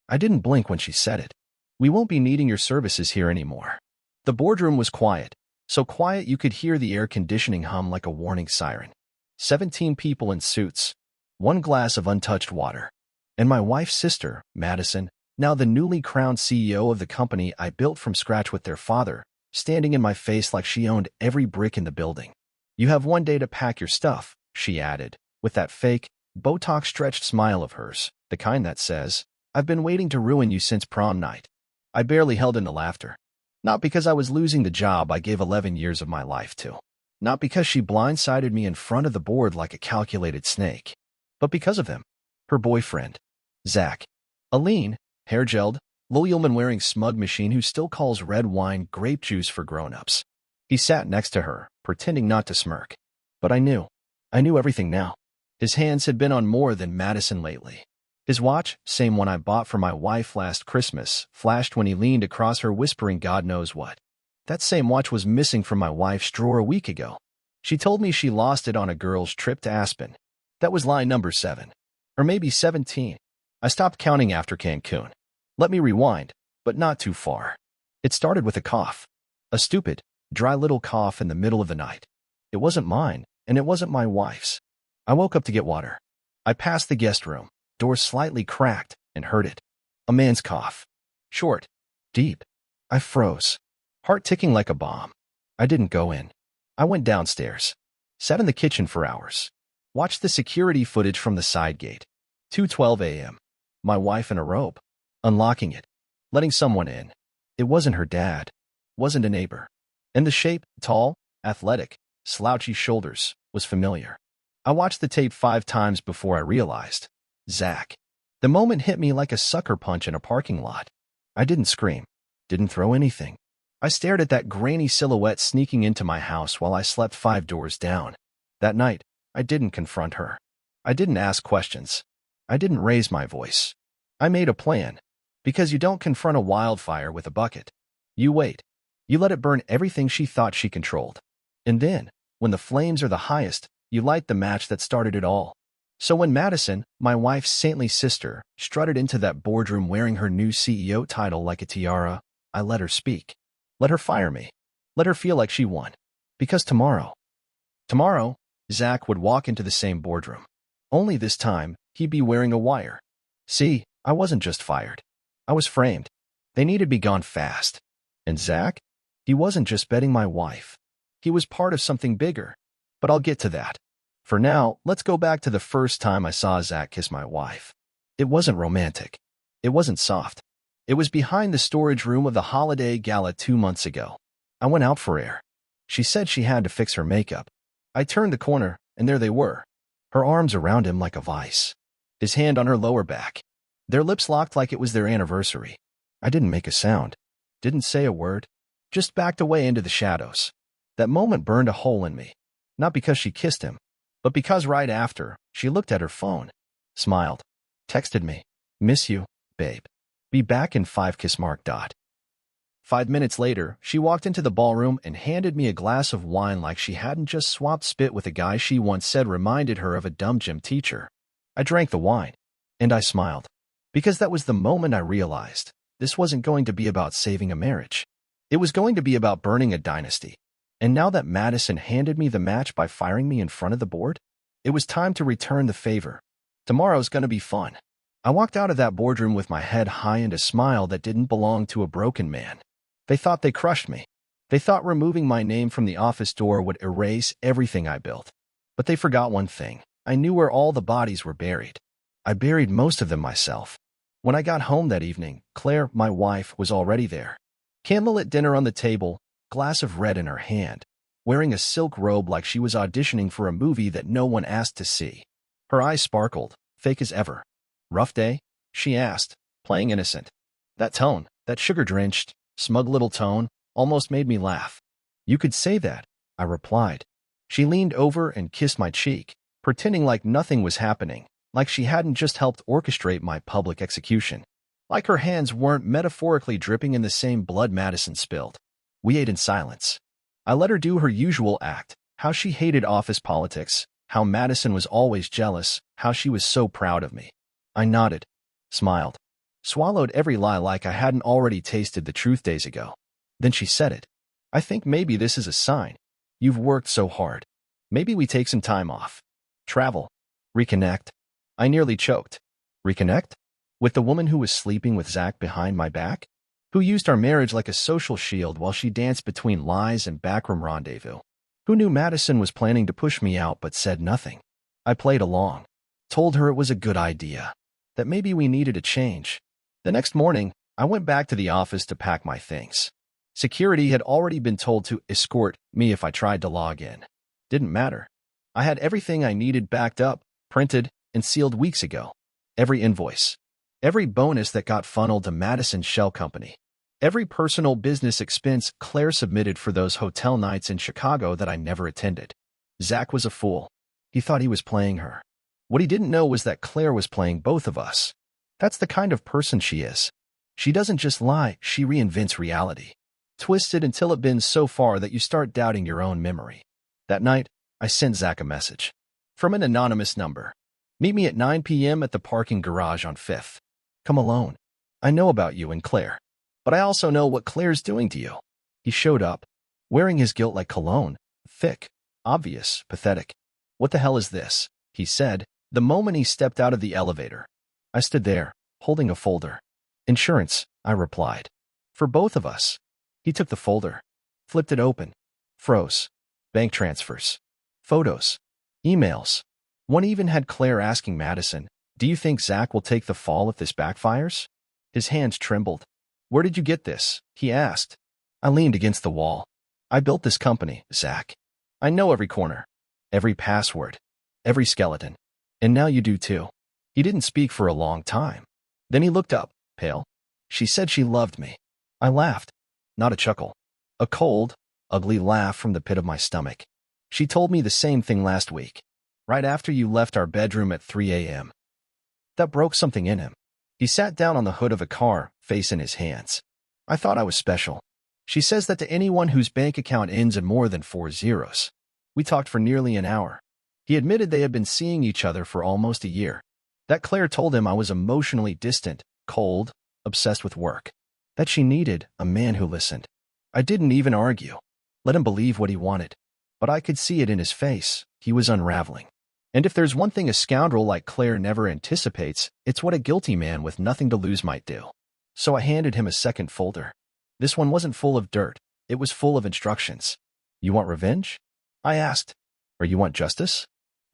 I didn't blink when she said it. We won't be needing your services here anymore. The boardroom was quiet, so quiet you could hear the air conditioning hum like a warning siren. 17 people in suits, one glass of untouched water, and my wife's sister, Madison, now the newly crowned CEO of the company I built from scratch with their father, standing in my face like she owned every brick in the building. You have one day to pack your stuff, she added, with that fake, Botox-stretched smile of hers, the kind that says, I've been waiting to ruin you since prom night. I barely held in the laughter. Not because I was losing the job I gave 11 years of my life to. Not because she blindsided me in front of the board like a calculated snake. But because of him. Her boyfriend. Zach. A lean, hair-gelled, loyal-man-wearing smug machine who still calls red wine grape juice for grown-ups. He sat next to her, pretending not to smirk. But I knew. I knew everything now. His hands had been on more than Madison lately. His watch, same one I bought for my wife last Christmas, flashed when he leaned across her whispering God knows what. That same watch was missing from my wife's drawer a week ago. She told me she lost it on a girl's trip to Aspen. That was lie number 7. Or maybe 17. I stopped counting after Cancun. Let me rewind, but not too far. It started with a cough. A stupid, dry little cough in the middle of the night. It wasn't mine, and it wasn't my wife's. I woke up to get water. I passed the guest room. Door slightly cracked, and heard it. A man's cough. Short. Deep. I froze. Heart ticking like a bomb. I didn't go in. I went downstairs. Sat in the kitchen for hours. Watched the security footage from the side gate. 2:12 a.m. My wife in a robe. Unlocking it. Letting someone in. It wasn't her dad. Wasn't a neighbor. And the shape, tall, athletic, slouchy shoulders, was familiar. I watched the tape 5 times before I realized. Zach. The moment hit me like a sucker punch in a parking lot. I didn't scream. Didn't throw anything. I stared at that grainy silhouette sneaking into my house while I slept 5 doors down. That night, I didn't confront her. I didn't ask questions. I didn't raise my voice. I made a plan. Because you don't confront a wildfire with a bucket. You wait. You let it burn everything she thought she controlled. And then, when the flames are the highest, you light the match that started it all. So when Madison, my wife's saintly sister, strutted into that boardroom wearing her new CEO title like a tiara, I let her speak. Let her fire me. Let her feel like she won. Because tomorrow, Zach would walk into the same boardroom. Only this time, he'd be wearing a wire. See, I wasn't just fired. I was framed. They needed me gone fast. And Zach? He wasn't just betting my wife. He was part of something bigger. But I'll get to that. For now, let's go back to the first time I saw Zach kiss my wife. It wasn't romantic. It wasn't soft. It was behind the storage room of the holiday gala 2 months ago. I went out for air. She said she had to fix her makeup. I turned the corner, and there they were. Her arms around him like a vice. His hand on her lower back. Their lips locked like it was their anniversary. I didn't make a sound. Didn't say a word. Just backed away into the shadows. That moment burned a hole in me. Not because she kissed him. But because right after, she looked at her phone, smiled, texted me, miss you, babe. Be back in 5 kiss mark dot. 5 minutes later, she walked into the ballroom and handed me a glass of wine like she hadn't just swapped spit with a guy she once said reminded her of a dumb gym teacher. I drank the wine, and I smiled. Because that was the moment I realized this wasn't going to be about saving a marriage. It was going to be about burning a dynasty. And now that Madison handed me the match by firing me in front of the board, it was time to return the favor. Tomorrow's gonna be fun. I walked out of that boardroom with my head high and a smile that didn't belong to a broken man. They thought they crushed me. They thought removing my name from the office door would erase everything I built. But they forgot one thing. I knew where all the bodies were buried. I buried most of them myself. When I got home that evening, Claire, my wife, was already there. Candlelit dinner on the table, glass of red in her hand, wearing a silk robe like she was auditioning for a movie that no one asked to see. Her eyes sparkled, fake as ever. Rough day? She asked, playing innocent. That tone, that sugar-drenched, smug little tone, almost made me laugh. You could say that, I replied. She leaned over and kissed my cheek, pretending like nothing was happening, like she hadn't just helped orchestrate my public execution. Like her hands weren't metaphorically dripping in the same blood Madison spilled. We ate in silence. I let her do her usual act, how she hated office politics, how Madison was always jealous, how she was so proud of me. I nodded, smiled. Swallowed every lie like I hadn't already tasted the truth days ago. Then she said it. I think maybe this is a sign. You've worked so hard. Maybe we take some time off. Travel. Reconnect. I nearly choked. Reconnect? With the woman who was sleeping with Zach behind my back? Who used our marriage like a social shield while she danced between lies and backroom rendezvous? Who knew Madison was planning to push me out but said nothing? I played along. Told her it was a good idea. That maybe we needed a change. The next morning, I went back to the office to pack my things. Security had already been told to escort me if I tried to log in. Didn't matter. I had everything I needed backed up, printed, and sealed weeks ago. Every invoice. Every bonus that got funneled to Madison's shell company. Every personal business expense Claire submitted for those hotel nights in Chicago that I never attended. Zach was a fool. He thought he was playing her. What he didn't know was that Claire was playing both of us. That's the kind of person she is. She doesn't just lie, she reinvents reality. Twisted until it bends so far that you start doubting your own memory. That night, I sent Zach a message. From an anonymous number. Meet me at 9 p.m. at the parking garage on 5th. Come alone. I know about you and Claire. But I also know what Claire's doing to you. He showed up, wearing his guilt like cologne. Thick, obvious, pathetic. What the hell is this? He said, the moment he stepped out of the elevator. I stood there, holding a folder. Insurance, I replied. For both of us. He took the folder, flipped it open, froze. Bank transfers, photos, emails. One even had Claire asking Madison, do you think Zach will take the fall if this backfires? His hands trembled. Where did you get this? He asked. I leaned against the wall. I built this company, Zach. I know every corner, every password, every skeleton. And now you do too. He didn't speak for a long time. Then he looked up, pale. She said she loved me. I laughed. Not a chuckle. A cold, ugly laugh from the pit of my stomach. She told me the same thing last week, right after you left our bedroom at 3 a.m. That broke something in him. He sat down on the hood of a car, face in his hands. I thought I was special. She says that to anyone whose bank account ends in more than 4 zeros. We talked for nearly an hour. He admitted they had been seeing each other for almost a year. That Claire told him I was emotionally distant, cold, obsessed with work. That she needed a man who listened. I didn't even argue. Let him believe what he wanted. But I could see it in his face. He was unraveling. And if there's one thing a scoundrel like Claire never anticipates, it's what a guilty man with nothing to lose might do. So I handed him a second folder. This one wasn't full of dirt. It was full of instructions. You want revenge? I asked. Or you want justice?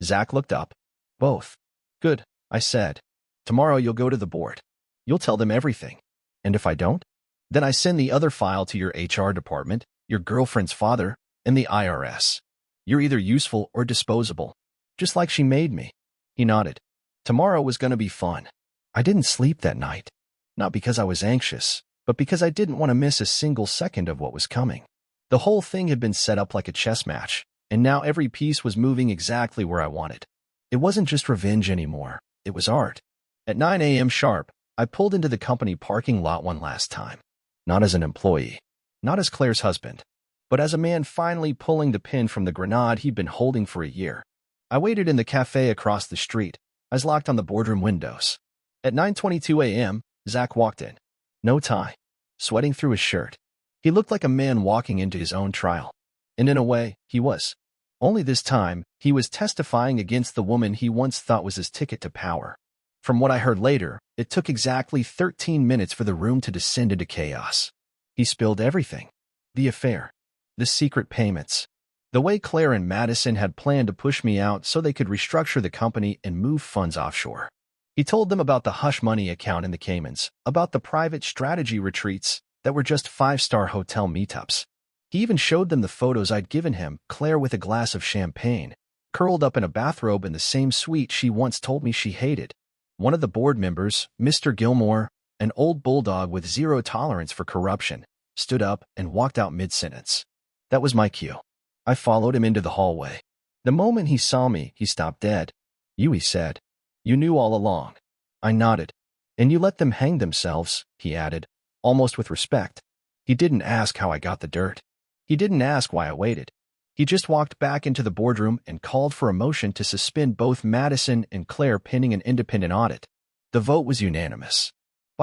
Zach looked up. Both. Good, I said. Tomorrow you'll go to the board. You'll tell them everything. And if I don't? Then I send the other file to your HR department, your girlfriend's father, and the IRS. You're either useful or disposable. Just like she made me. He nodded. Tomorrow was going to be fun. I didn't sleep that night. Not because I was anxious, but because I didn't want to miss a single second of what was coming. The whole thing had been set up like a chess match, and now every piece was moving exactly where I wanted. It wasn't just revenge anymore. It was art. At 9 a.m. sharp, I pulled into the company parking lot one last time. Not as an employee, not as Claire's husband, but as a man finally pulling the pin from the grenade he'd been holding for a year. I waited in the cafe across the street, eyes locked on the boardroom windows. At 9:22 a.m., Zach walked in. No tie, sweating through his shirt. He looked like a man walking into his own trial. And in a way, he was. Only this time, he was testifying against the woman he once thought was his ticket to power. From what I heard later, it took exactly 13 minutes for the room to descend into chaos. He spilled everything. The affair. The secret payments. The way Claire and Madison had planned to push me out so they could restructure the company and move funds offshore. He told them about the hush money account in the Caymans, about the private strategy retreats that were just 5-star hotel meetups. He even showed them the photos I'd given him, Claire with a glass of champagne, curled up in a bathrobe in the same suite she once told me she hated. One of the board members, Mr. Gilmore, an old bulldog with zero tolerance for corruption, stood up and walked out mid-sentence. That was my cue. I followed him into the hallway. The moment he saw me, he stopped dead. You, he said. You knew all along. I nodded. And you let them hang themselves, he added, almost with respect. He didn't ask how I got the dirt. He didn't ask why I waited. He just walked back into the boardroom and called for a motion to suspend both Madison and Claire pending an independent audit. The vote was unanimous.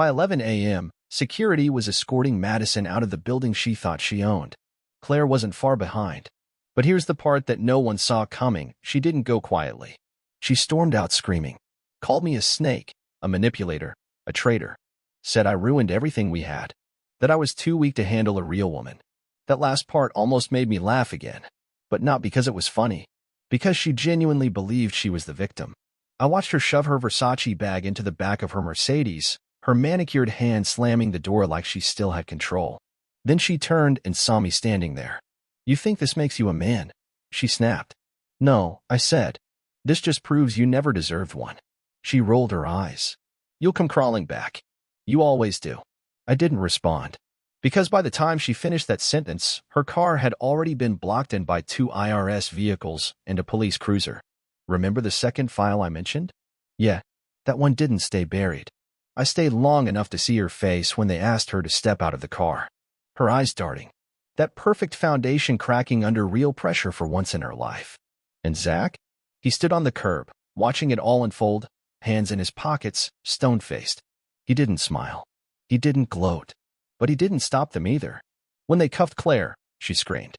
By 11 a.m., security was escorting Madison out of the building she thought she owned. Claire wasn't far behind. But here's the part that no one saw coming. She didn't go quietly. She stormed out screaming. Called me a snake, a manipulator, a traitor. Said I ruined everything we had. That I was too weak to handle a real woman. That last part almost made me laugh again. But not because it was funny. Because she genuinely believed she was the victim. I watched her shove her Versace bag into the back of her Mercedes, her manicured hand slamming the door like she still had control. Then she turned and saw me standing there. You think this makes you a man? She snapped. No, I said. This just proves you never deserved one. She rolled her eyes. You'll come crawling back. You always do. I didn't respond. Because by the time she finished that sentence, her car had already been blocked in by 2 IRS vehicles and a police cruiser. Remember the second file I mentioned? Yeah, that one didn't stay buried. I stayed long enough to see her face when they asked her to step out of the car. Her eyes darting. That perfect foundation cracking under real pressure for once in her life. And Zach? He stood on the curb, watching it all unfold, hands in his pockets, stone-faced. He didn't smile. He didn't gloat. But he didn't stop them either. When they cuffed Claire, she screamed.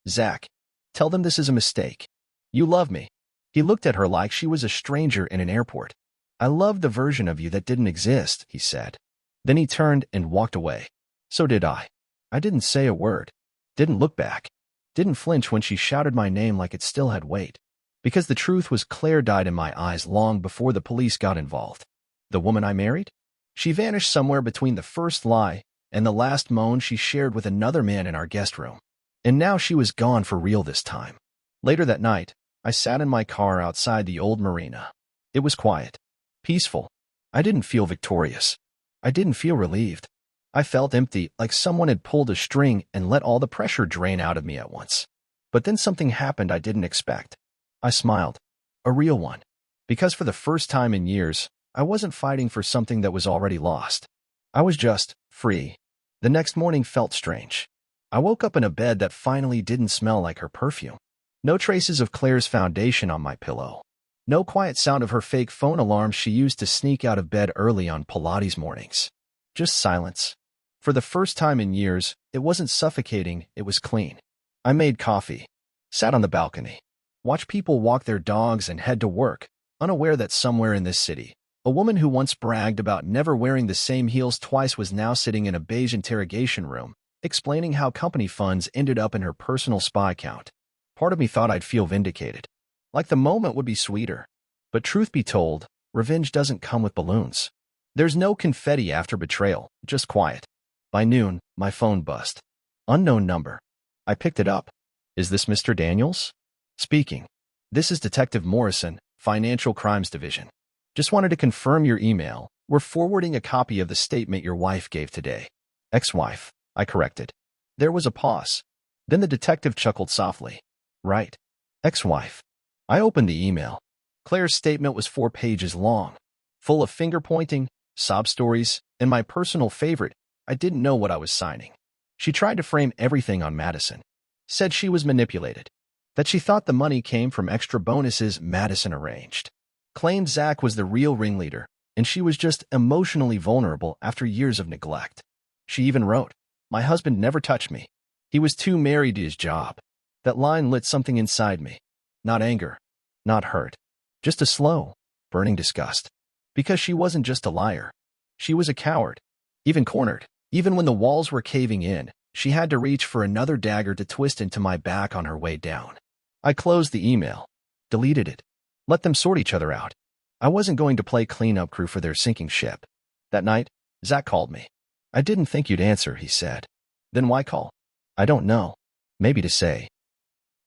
Zach, tell them this is a mistake. You love me. He looked at her like she was a stranger in an airport. I loved the version of you that didn't exist, he said. Then he turned and walked away. So did I. I didn't say a word. Didn't look back. Didn't flinch when she shouted my name like it still had weight. Because the truth was Claire died in my eyes long before the police got involved. The woman I married? She vanished somewhere between the first lie and the last moan she shared with another man in our guest room. And now she was gone for real this time. Later that night, I sat in my car outside the old marina. It was quiet. Peaceful. I didn't feel victorious. I didn't feel relieved. I felt empty, like someone had pulled a string and let all the pressure drain out of me at once. But then something happened I didn't expect. I smiled. A real one. Because for the first time in years, I wasn't fighting for something that was already lost. I was just free. The next morning felt strange. I woke up in a bed that finally didn't smell like her perfume. No traces of Claire's foundation on my pillow. No quiet sound of her fake phone alarms she used to sneak out of bed early on Pilates mornings. Just silence. For the first time in years, it wasn't suffocating, it was clean. I made coffee, sat on the balcony, watched people walk their dogs and head to work, unaware that somewhere in this city, a woman who once bragged about never wearing the same heels twice was now sitting in a beige interrogation room, explaining how company funds ended up in her personal spy account. Part of me thought I'd feel vindicated. Like the moment would be sweeter. But truth be told, revenge doesn't come with balloons. There's no confetti after betrayal, just quiet. By noon, my phone buzzed. Unknown number. I picked it up. Is this Mr. Daniels? Speaking. This is Detective Morrison, Financial Crimes Division. Just wanted to confirm your email. We're forwarding a copy of the statement your wife gave today. Ex-wife, I corrected. There was a pause. Then the detective chuckled softly. Right. Ex-wife. I opened the email. Claire's statement was 4 pages long, full of finger-pointing, sob stories, and my personal favorite, I didn't know what I was signing. She tried to frame everything on Madison. Said she was manipulated. That she thought the money came from extra bonuses Madison arranged. Claimed Zach was the real ringleader, and she was just emotionally vulnerable after years of neglect. She even wrote, my husband never touched me. He was too married to his job. That line lit something inside me. Not anger. Not hurt. Just a slow, burning disgust. Because she wasn't just a liar. She was a coward. Even cornered. Even when the walls were caving in, she had to reach for another dagger to twist into my back on her way down. I closed the email. Deleted it. Let them sort each other out. I wasn't going to play cleanup crew for their sinking ship. That night, Zach called me. I didn't think you'd answer, he said. Then why call? I don't know. Maybe to say.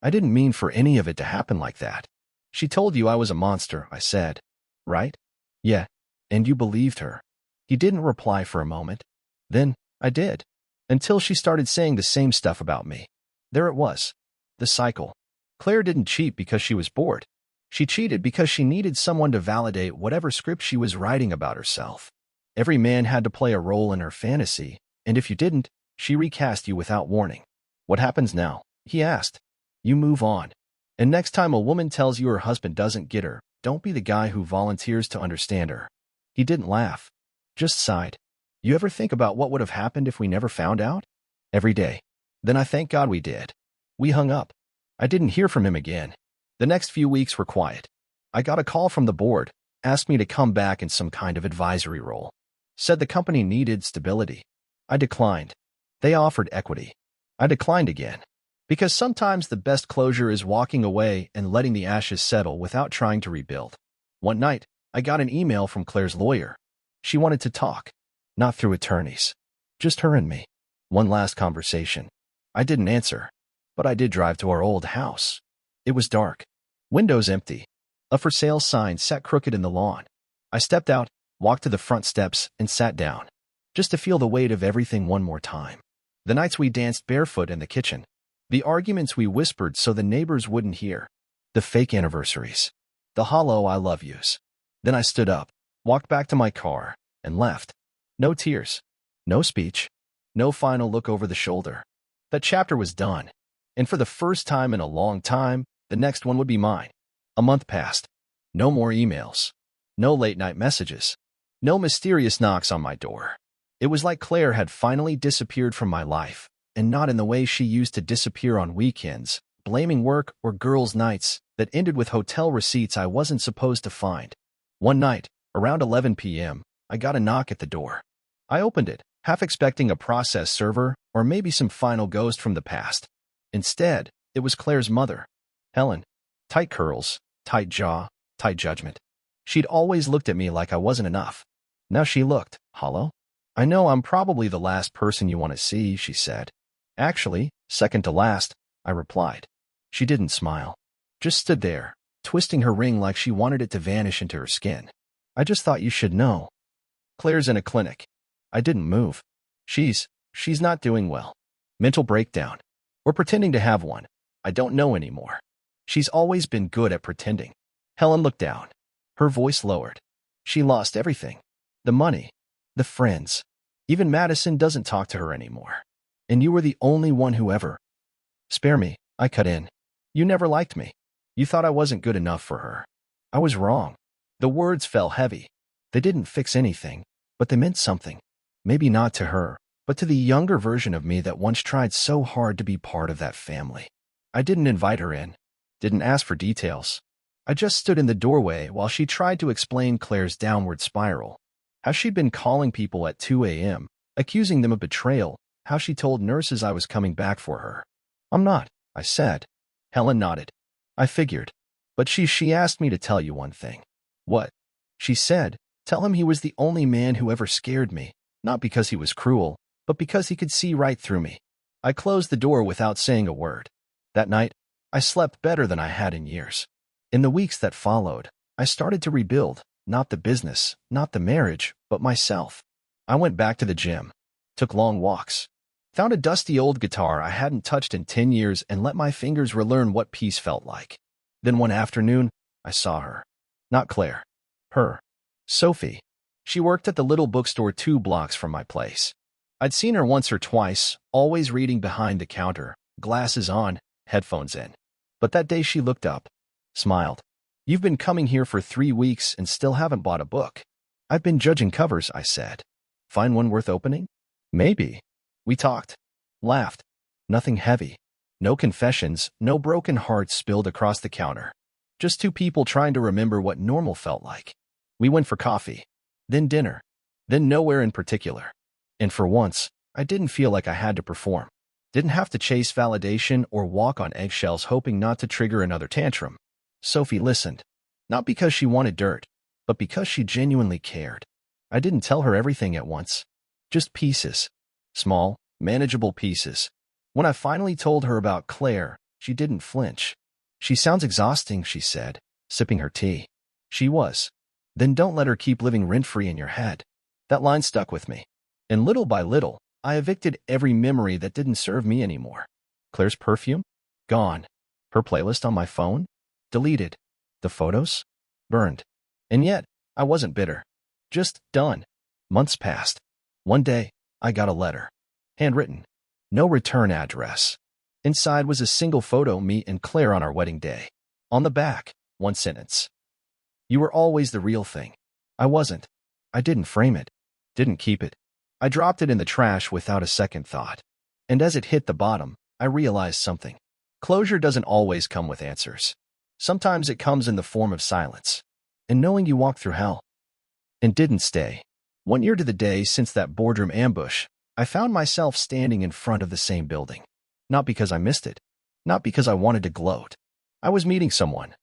I didn't mean for any of it to happen like that. She told you I was a monster, I said. Right? Yeah. And you believed her. He didn't reply for a moment. Then, I did. Until she started saying the same stuff about me. There it was. The cycle. Claire didn't cheat because she was bored. She cheated because she needed someone to validate whatever script she was writing about herself. Every man had to play a role in her fantasy, and if you didn't, she recast you without warning. What happens now? He asked. You move on. And next time a woman tells you her husband doesn't get her, don't be the guy who volunteers to understand her. He didn't laugh. Just sighed. You ever think about what would have happened if we never found out? Every day. Then I thank God we did. We hung up. I didn't hear from him again. The next few weeks were quiet. I got a call from the board, asked me to come back in some kind of advisory role. Said the company needed stability. I declined. They offered equity. I declined again. Because sometimes the best closure is walking away and letting the ashes settle without trying to rebuild. One night, I got an email from Claire's lawyer. She wanted to talk. Not through attorneys. Just her and me. One last conversation. I didn't answer. But I did drive to our old house. It was dark. Windows empty. A for sale sign sat crooked in the lawn. I stepped out, walked to the front steps, and sat down. Just to feel the weight of everything one more time. The nights we danced barefoot in the kitchen. The arguments we whispered so the neighbors wouldn't hear. The fake anniversaries. The hollow I love yous. Then I stood up, walked back to my car, and left. No tears. No speech. No final look over the shoulder. That chapter was done. And for the first time in a long time, the next one would be mine. A month passed. No more emails. No late-night messages. No mysterious knocks on my door. It was like Claire had finally disappeared from my life, and not in the way she used to disappear on weekends, blaming work or girls' nights that ended with hotel receipts I wasn't supposed to find. One night, around 11 p.m., I got a knock at the door. I opened it, half expecting a process server or maybe some final ghost from the past. Instead, it was Claire's mother, Helen. Tight curls, tight jaw, tight judgment. She'd always looked at me like I wasn't enough. Now she looked hollow. I know I'm probably the last person you want to see, she said. Actually, second to last, I replied. She didn't smile. Just stood there, twisting her ring like she wanted it to vanish into her skin. I just thought you should know. Claire's in a clinic. I didn't move. She's not doing well. Mental breakdown. Or pretending to have one. I don't know anymore. She's always been good at pretending. Helen looked down. Her voice lowered. She lost everything. The money. The friends. Even Madison doesn't talk to her anymore. And you were the only one who ever. Spare me, I cut in. You never liked me. You thought I wasn't good enough for her. I was wrong. The words fell heavy. They didn't fix anything, but they meant something. Maybe not to her, but to the younger version of me that once tried so hard to be part of that family. I didn't invite her in. Didn't ask for details. I just stood in the doorway while she tried to explain Claire's downward spiral. How she'd been calling people at 2 a.m., accusing them of betrayal, how she told nurses I was coming back for her. I'm not, I said. Helen nodded. I figured. But she asked me to tell you one thing. What? She said, tell him he was the only man who ever scared me, not because he was cruel, but because he could see right through me. I closed the door without saying a word. That night, I slept better than I had in years. In the weeks that followed, I started to rebuild, not the business, not the marriage, but myself. I went back to the gym, took long walks, found a dusty old guitar I hadn't touched in 10 years and let my fingers relearn what peace felt like. Then one afternoon, I saw her. Not Claire. Her. Sophie. She worked at the little bookstore 2 blocks from my place. I'd seen her once or twice, always reading behind the counter, glasses on, headphones in. But that day she looked up, smiled. You've been coming here for 3 weeks and still haven't bought a book. I've been judging covers, I said. Find one worth opening? Maybe. We talked. Laughed. Nothing heavy. No confessions, no broken hearts spilled across the counter. Just 2 people trying to remember what normal felt like. We went for coffee. Then dinner. Then nowhere in particular. And for once, I didn't feel like I had to perform. Didn't have to chase validation or walk on eggshells hoping not to trigger another tantrum. Sophie listened. Not because she wanted dirt, but because she genuinely cared. I didn't tell her everything at once. Just pieces. Small, manageable pieces. When I finally told her about Claire, she didn't flinch. She sounds exhausting, she said, sipping her tea. She was. Then don't let her keep living rent-free in your head. That line stuck with me. And little by little, I evicted every memory that didn't serve me anymore. Claire's perfume? Gone. Her playlist on my phone? Deleted. The photos? Burned. And yet, I wasn't bitter. Just done. Months passed. One day, I got a letter. Handwritten. No return address. Inside was a single photo, me and Claire on our wedding day. On the back, one sentence. You were always the real thing. I wasn't. I didn't frame it. Didn't keep it. I dropped it in the trash without a second thought. And as it hit the bottom, I realized something. Closure doesn't always come with answers. Sometimes it comes in the form of silence. And knowing you walked through hell. And didn't stay. 1 year to the day since that boardroom ambush, I found myself standing in front of the same building. Not because I missed it. Not because I wanted to gloat. I was meeting someone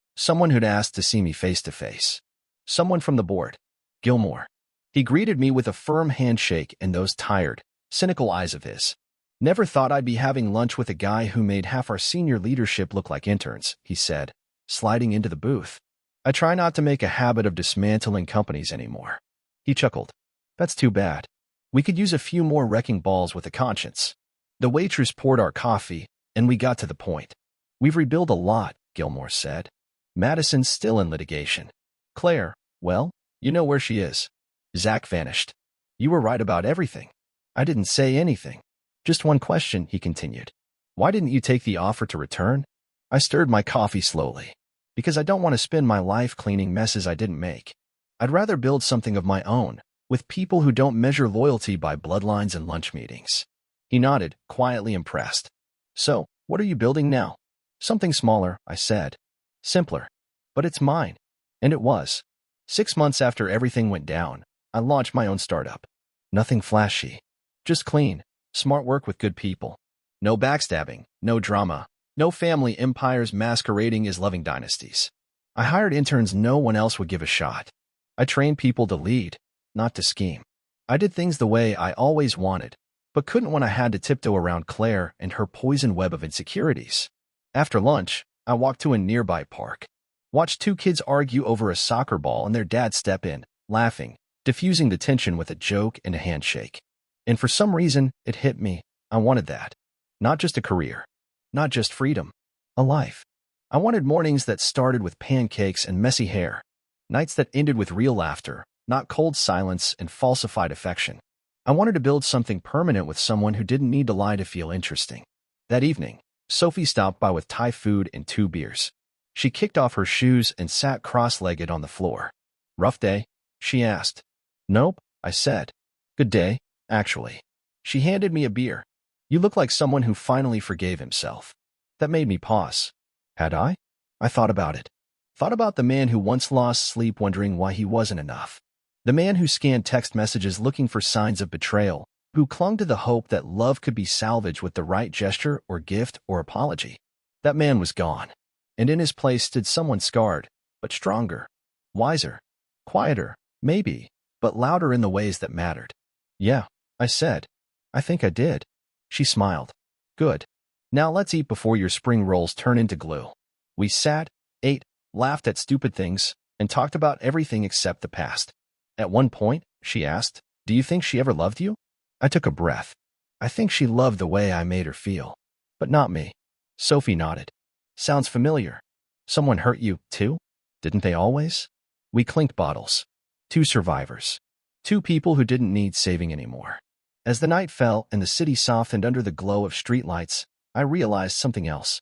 who'd asked to see me face to face. Someone from the board. Gilmore. He greeted me with a firm handshake and those tired, cynical eyes of his. Never thought I'd be having lunch with a guy who made half our senior leadership look like interns, he said, sliding into the booth. I try not to make a habit of dismantling companies anymore. He chuckled. That's too bad. We could use a few more wrecking balls with a conscience. The waitress poured our coffee, and we got to the point. We've rebuilt a lot, Gilmore said. Madison's still in litigation. Claire, well, you know where she is. Zach vanished. You were right about everything. I didn't say anything. Just one question, he continued. Why didn't you take the offer to return? I stirred my coffee slowly. Because I don't want to spend my life cleaning messes I didn't make. I'd rather build something of my own, with people who don't measure loyalty by bloodlines and lunch meetings. He nodded, quietly impressed. So, what are you building now? Something smaller, I said. Simpler. But it's mine. And it was. 6 months after everything went down, I launched my own startup. Nothing flashy. Just clean, smart work with good people. No backstabbing, no drama, no family empires masquerading as loving dynasties. I hired interns no one else would give a shot. I trained people to lead, not to scheme. I did things the way I always wanted, but couldn't when I had to tiptoe around Claire and her poison web of insecurities. After lunch, I walked to a nearby park. Watched 2 kids argue over a soccer ball and their dad step in, laughing, diffusing the tension with a joke and a handshake. And for some reason, it hit me. I wanted that. Not just a career. Not just freedom. A life. I wanted mornings that started with pancakes and messy hair. Nights that ended with real laughter, not cold silence and falsified affection. I wanted to build something permanent with someone who didn't need to lie to feel interesting. That evening, Sophie stopped by with Thai food and 2 beers. She kicked off her shoes and sat cross-legged on the floor. Rough day? She asked. Nope, I said. Good day, actually. She handed me a beer. You look like someone who finally forgave himself. That made me pause. Had I? I thought about it. Thought about the man who once lost sleep wondering why he wasn't enough. The man who scanned text messages looking for signs of betrayal, who clung to the hope that love could be salvaged with the right gesture or gift or apology. That man was gone. And in his place stood someone scarred, but stronger, wiser, quieter, maybe, but louder in the ways that mattered. Yeah, I said. I think I did. She smiled. Good. Now let's eat before your spring rolls turn into glue. We sat, ate, laughed at stupid things, and talked about everything except the past. At one point, she asked, Do you think she ever loved you? I took a breath. I think she loved the way I made her feel. But not me. Sophie nodded. Sounds familiar. Someone hurt you, too? Didn't they always? We clinked bottles. 2 survivors. 2 people who didn't need saving anymore. As the night fell and the city softened under the glow of streetlights, I realized something else.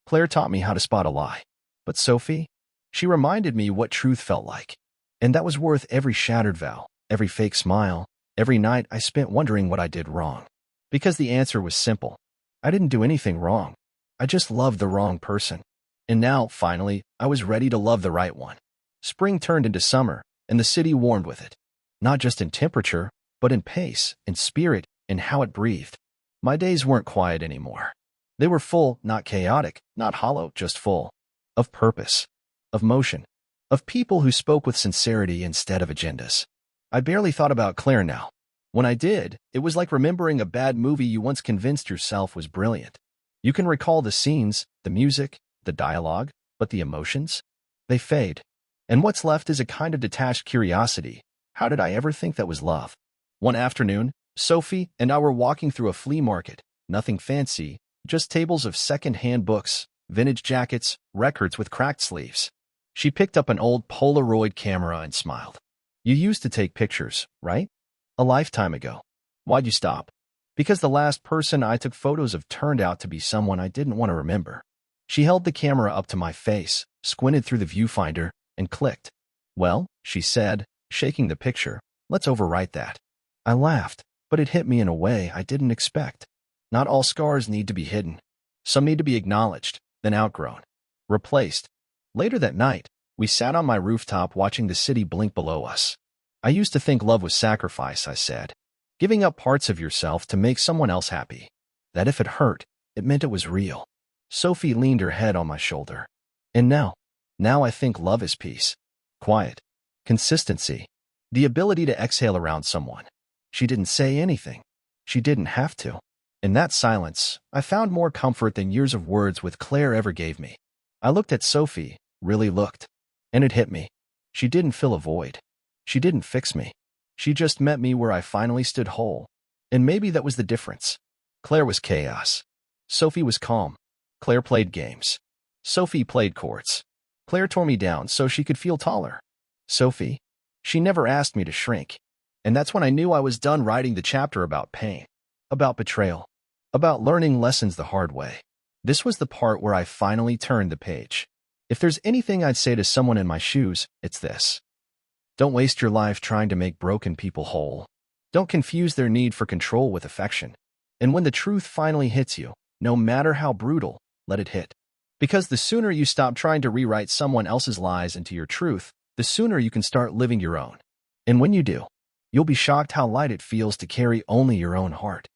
Claire taught me how to spot a lie. But Sophie? She reminded me what truth felt like. And that was worth every shattered vow, every fake smile, every night I spent wondering what I did wrong. Because the answer was simple. I didn't do anything wrong. I just loved the wrong person. And now, finally, I was ready to love the right one. Spring turned into summer, and the city warmed with it. Not just in temperature, but in pace, in spirit, in how it breathed. My days weren't quiet anymore. They were full, not chaotic, not hollow, just full. Of purpose. Of motion. Of people who spoke with sincerity instead of agendas. I barely thought about Claire now. When I did, it was like remembering a bad movie you once convinced yourself was brilliant. You can recall the scenes, the music, the dialogue, but the emotions? They fade. And what's left is a kind of detached curiosity. How did I ever think that was love? One afternoon, Sophie and I were walking through a flea market. Nothing fancy, just tables of second-hand books, vintage jackets, records with cracked sleeves. She picked up an old Polaroid camera and smiled. You used to take pictures, right? A lifetime ago. Why'd you stop? Because the last person I took photos of turned out to be someone I didn't want to remember. She held the camera up to my face, squinted through the viewfinder, and clicked. Well, she said, shaking the picture, let's overwrite that. I laughed. but it hit me in a way I didn't expect. Not all scars need to be hidden. Some need to be acknowledged, then outgrown, replaced. Later that night, we sat on my rooftop watching the city blink below us. I used to think love was sacrifice, I said. Giving up parts of yourself to make someone else happy. That if it hurt, it meant it was real. Sophie leaned her head on my shoulder. And now I think love is peace. Quiet. Consistency. The ability to exhale around someone. She didn't say anything. She didn't have to. In that silence, I found more comfort than years of words with Claire ever gave me. I looked at Sophie, really looked. And it hit me. She didn't fill a void. She didn't fix me. She just met me where I finally stood whole. And maybe that was the difference. Claire was chaos. Sophie was calm. Claire played games. Sophie played courts. Claire tore me down so she could feel taller. Sophie, she never asked me to shrink. And that's when I knew I was done writing the chapter about pain, about betrayal, about learning lessons the hard way. This was the part where I finally turned the page. If there's anything I'd say to someone in my shoes, it's this. Don't waste your life trying to make broken people whole. Don't confuse their need for control with affection. And when the truth finally hits you, no matter how brutal, let it hit. Because the sooner you stop trying to rewrite someone else's lies into your truth, the sooner you can start living your own. And when you do, you'll be shocked how light it feels to carry only your own heart.